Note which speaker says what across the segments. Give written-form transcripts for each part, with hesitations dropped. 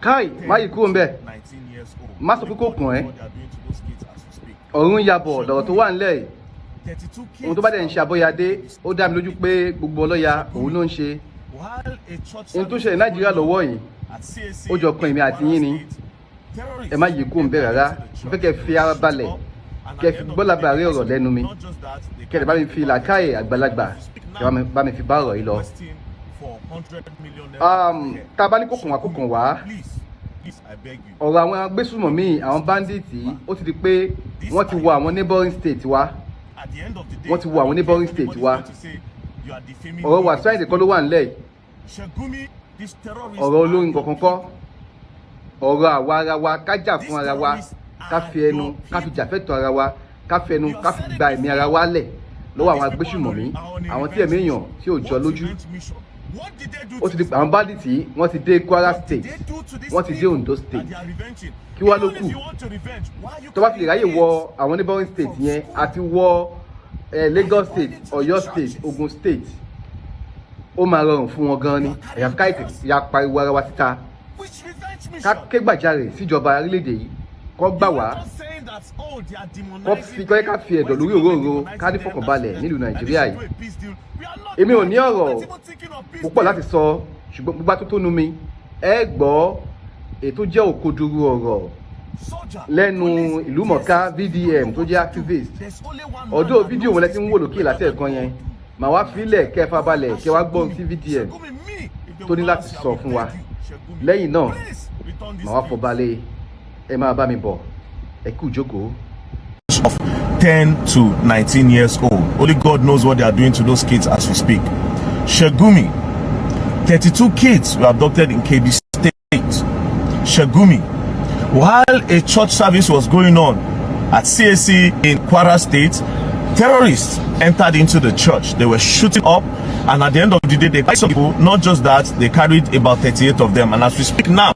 Speaker 1: Kai, má yìí kúrò ń bẹ̀. Má sọ pé kò kàn ẹ́. Ọ̀run yabọ̀ lọ̀rọ̀ tó wà nílẹ̀ yìí. Ohun tó bá dẹ̀ ń ṣe Abọ́yadé, ó dá mi lójú pé gbogbo ọlọ́ya òun ló ń ṣe. Ohun tó ṣẹlẹ̀ Nàìjíríà lọ́wọ́ yìí, ó jọ kan èmi àti yín ni. Ẹ má yìí kúrò ń bẹ̀ rárá. Mo fẹ́ kẹ́ fi ara balẹ̀, kẹ́ fi gbọ́ lábàárí ọ̀rọ̀ lẹ́nu mi. Kẹ́ lè bá mi fi làákàyè àgbàlagbà, kẹ́ bá mi fi bá ọ̀rọ̀ yìí lọ. Tá a bá ní kókàn wá kókàn wá, ọ̀rọ̀ àwọn agbésùmọ̀mí àwọn bandits ó ti di pé wọ́n ti wọ àwọn neighboring state wa. Wọ́n ti wọ àwọn neighboring state wa. Ọ̀rọ̀ wà sáyẹ̀dì kọ́ ló wà nílẹ̀ yìí. Ọ̀rọ̀ olórin kankan kọ́. Ọ̀rọ̀ àwa ara wa ká jà fún ara wa, ká fi ẹnu ká fi jàfẹ́tọ̀ ara wa, ká fi ẹnu ká fi gba ẹ̀mí ara wa lẹ̀ lọ́wọ́ àwọn agbésùmọ̀mí, àwọn tí ẹ̀mí èèyàn tí ò jọ lójú. Ó ti di àwọn bandits wọ́n ti dé Kwara state, wọ́n ti dé Ondo state. Kí wá ló kù? Tó bá fi lè ráyè wọ àwọn neighboring state yẹn àti wọ Lagos state, Ọ̀yọ́ state, Ogun state, ó máa rọrùn fún wọn gan ni. Ẹ̀yà káyìtì ya pariwo ara wa síta. Ká ké gbàjarè síjọba orílẹ̀-èdè yìí kó gbà wá, kó ká fi ẹ̀dọ̀ lórí òróró ká ní fọkànbalẹ̀ nílùú Nàìjíríà yìí. Èmi ò ní ọ̀rọ̀ púpọ̀ láti sọ, ṣùgbọ́n gbogbo atótónu mi ẹ gbọ́ ètò jẹ́ òkodoro ọ̀rọ̀ lẹ́nu ìlúmọ̀ọ́ká VDM tó jẹ́ activist. Ọ̀dọ̀ fídíò wọn lẹ ti ń wò lókè láti ẹ̀kan yẹn, màá wá fílẹ̀ kẹ́ fà balẹ̀ kẹ́ wá gbọ́n tí VDM tó ní láti sọ fún wa. Lẹ́yìn náà màá wá fọbalẹ̀, ẹ máa bá mi bọ̀, ẹ kú ìjókòó.
Speaker 2: Of 10 to 19 years old. Only God knows what they are doing to those kids as we speak. Sheik Gumi, 32 kids were abducted in KB State. Sheik Gumi, while a church service was going on at CAC in Kwara State, terrorists entered into the church. They were shooting up, and at the end of the day, they carried some people. Not just that, they carried about 38 of them. And as we speak now,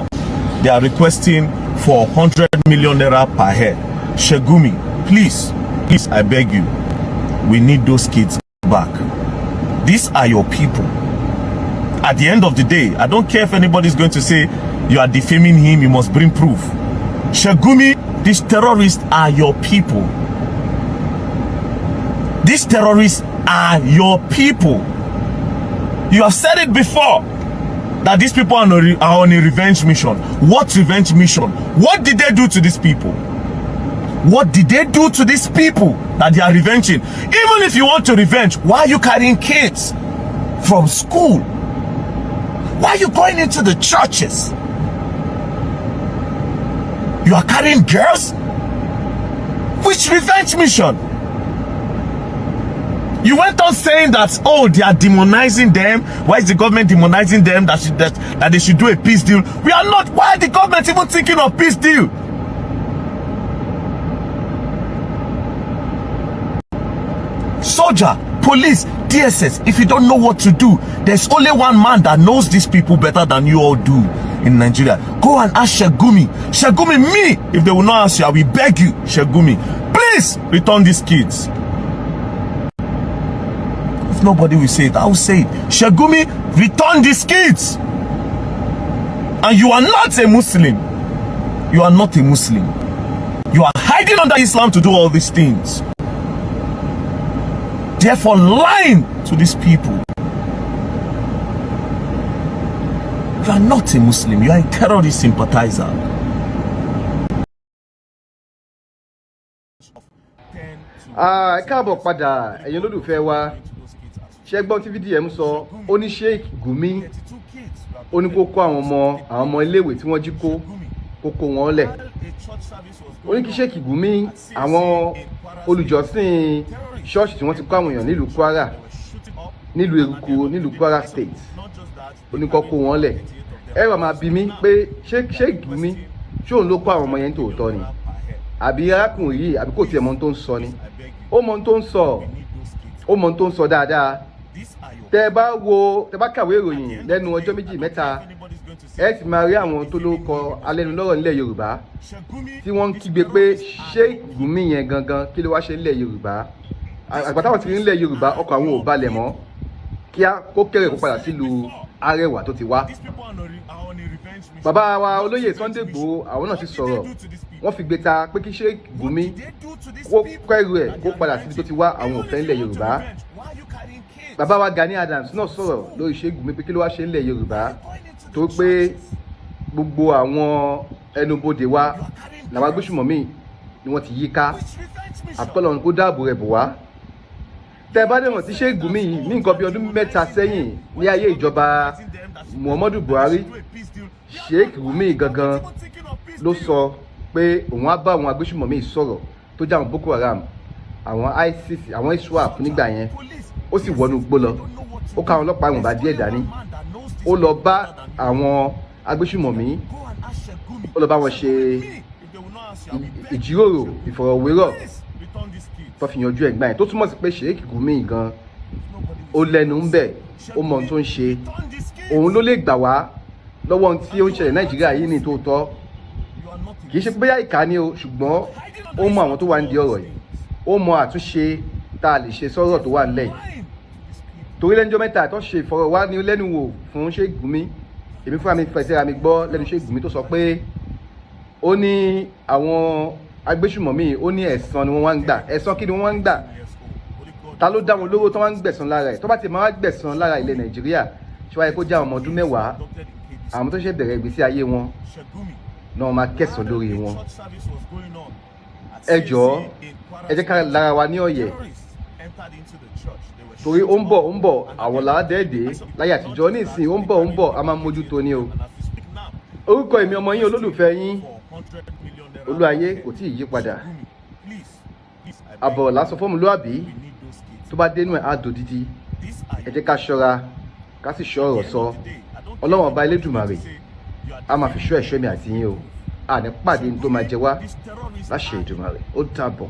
Speaker 2: they are requesting for 100 million naira per head. Sheik Gumi, please, I beg you, we need those kids back. These are your people. At the end of the day, I don't care if anybody's going to say you are defaming him, you must bring proof. Sheik Gumi, these terrorists are your people. These terrorists are your people. You have said it before that these people are on a revenge mission. What revenge mission? What did they do to these people? What did they do to these people that they are revenging? Even if you want to revenge, why are you carrying kids from school? Why are you going into the churches? You are carrying girls? Which revenge mission? You went on saying that, oh, they are demonizing them. Why is the government demonizing them? That they should do a peace deal. We are not. Why are the government even thinking of peace deal? Soldier, police, DSS, if you don't know what to do, there's only one man that knows these people better than you all do in Nigeria. Go and ask Sheik Gumi. Sheik Gumi, me, if they will not ask you, I will beg you, Sheik Gumi, please return these kids. If nobody will say it, I will say it. Sheik Gumi, return these kids. And you are not a Muslim. You are not a Muslim. You are hiding under Islam to do all these things. Therefore, lying to these people. You are not a Muslim. You are a terrorist sympathizer.
Speaker 1: Káàbọ̀ padà ẹ̀yin olólùfẹ́ wa. Ṣé gbọ́n tí VDM sọ, ó ní Sheik Gumi, ó ní kó kó àwọn ọmọ iléèwé tí wọ́n jí kó wọn lẹ̀. Ó ní kí Sheik Gumi àwọn olùjọ́sìn ṣọ́ọ̀ṣì tí wọ́n ti kó àwọn èèyàn nílùú Kwara, nílùú Eruku, nílùú Kwara state, ó ní kó kó wọn lẹ̀. Ẹ wá máa bi mí pé Sheik Gumi ṣé òun ló kó àwọn ọmọ yẹn tòótọ́ ni, àbí arákùnrin yìí àbí kò tiẹ̀ mọ ohun tó ń sọ ni. Ó mọ ohun tó ń sọ, ó mọ ohun tó ń sọ dáadáa. Tẹ́ bá kàwé ìròyìn lẹ́nu ọjọ́ méjì mẹ́ta, ẹ sì máa rí àwọn tó lórúkọ alẹ́nulọ́rọ̀ nílẹ̀ Yorùbá tí wọ́n ń kígbe pé Sheik Gumi yẹn gangan kí ló wá ṣe nílẹ̀ Yorùbá. Àgbà táwọn ti rí nílẹ̀ Yorùbá ọkọ̀ àwọn ò balẹ̀ mọ́, kíá kó kéré kó padà sílùú arẹwà tó ti wá. Bàbá wa olóyè Sunday Igboho àwọn náà ti sọ̀rọ̀, wọ́n fi gbéta pé kí Sheik Gumi kó kẹ́rù ẹ̀ kó padà síbi tó ti wá, àwọn ò fẹ́ nílẹ̀ Yorùbá. Bàbá wa Gani Adams náà sọ̀rọ̀ lórí Sheik Gumi pé kí ló wá ṣe nílẹ̀ Yorùbá, tó pé gbogbo àwọn ẹnubodè wa làwọn agbésùmọ̀mí ni wọ́n ti yí ká, àkọlọ̀ kó dáàbò rẹ̀ bò wá. Tẹ́ bá dẹ̀wọ̀n tí Sheik Gumi yìí ní nǹkan bí ọdún mẹ́ta sẹ́yìn ní ayé ìjọba Muhammadu Buhari, Sheik Gumi gangan ló sọ pé òun á bá àwọn agbésùmọ̀mí sọ̀rọ̀ tó jẹ́ àwọn Boko Haram, àwọn ISIS, àwọn ISWAP nígbà yẹn. Ó sì wọnú igbó lọ, ó ká àwọn ọlọ́pàá ìwọ̀nba díẹ̀ dání, ó lọ bá àwọn agbésùmọ̀mí, ó lọ bá wọn ṣe ìjíròrò ìfọ̀rọ̀wérọ̀ tó fi yanjú ẹ̀gbọ́n yẹn, tó túmọ̀ sí pé Sheik Gumi gan ó lẹ́nu ń bẹ̀, ó mọ ohun tó ń ṣe, òun ló lè gbà wá lọ́wọ́ ohun tí ó ń ṣẹlẹ̀ Nàìjíríà yìí ní tòótọ́. Kì í ṣe bóyá ìkà ni o, ṣùgbọ́n ó mọ àwọn tó wà nídìí ọ̀rọ̀ yìí, ó mọ àtúnṣe tá a lè ṣe sọ́rọ̀ tó wà nílẹ̀ yìí. Torí lẹ́nujọ́ mẹ́ta tó ṣe ìfọ̀rọ̀wánilẹ́nuwò fún Sheik Gumi, èmi fúnra mi fẹsẹ̀ ra mi gbọ́ lẹ́nu Sheik Gumi tó sọ pé ó ní àwọn agbésùmọ̀mí, ó ní ẹ̀san ni wọ́n wá ń gbà. Ẹ̀san kí ni wọ́n wá ń gbà? Ta ló dá wọn lówó tó wá ń gbẹ̀san lára ẹ̀? Tó bá ti máa gbẹ̀san lára ilẹ̀ Nàìjíríà, ṣé wáyé kó já ọmọ ọdún mẹ́wàá, àwọn tó ṣe bẹ̀rẹ̀ ìgbésí ayé wọn náà máa kẹsàn lórí wọn. Ẹ jọ̀ọ́, ẹ jẹ́ ká lára wa ní ọ̀yẹ̀, torí ó ń bọ̀ àwọn làádẹ́ẹ̀dẹ́ láyé àtijọ́, ní ìsìn ó ń bọ̀ a máa mójútó ni o. Orúkọ èmi ọmọ yín olólùfẹ́ yín Olúayé kò tí ì yí padà. Àbọ̀ lásán fọ́mùlúàbí tó bá dénú ẹ̀ á dòdìdí. Ẹ jẹ́ ká ṣọ́ra, ká sì ṣọ́ ọ̀rọ̀ sọ. Ọlọ́run ọba Elédùmarè a máa fi ṣọ́ ẹ̀ṣọ́ mi àti yín o. Àní pàdé ní tó máa jẹ wá láṣẹ Èdùmàrè. Ó dàbọ̀.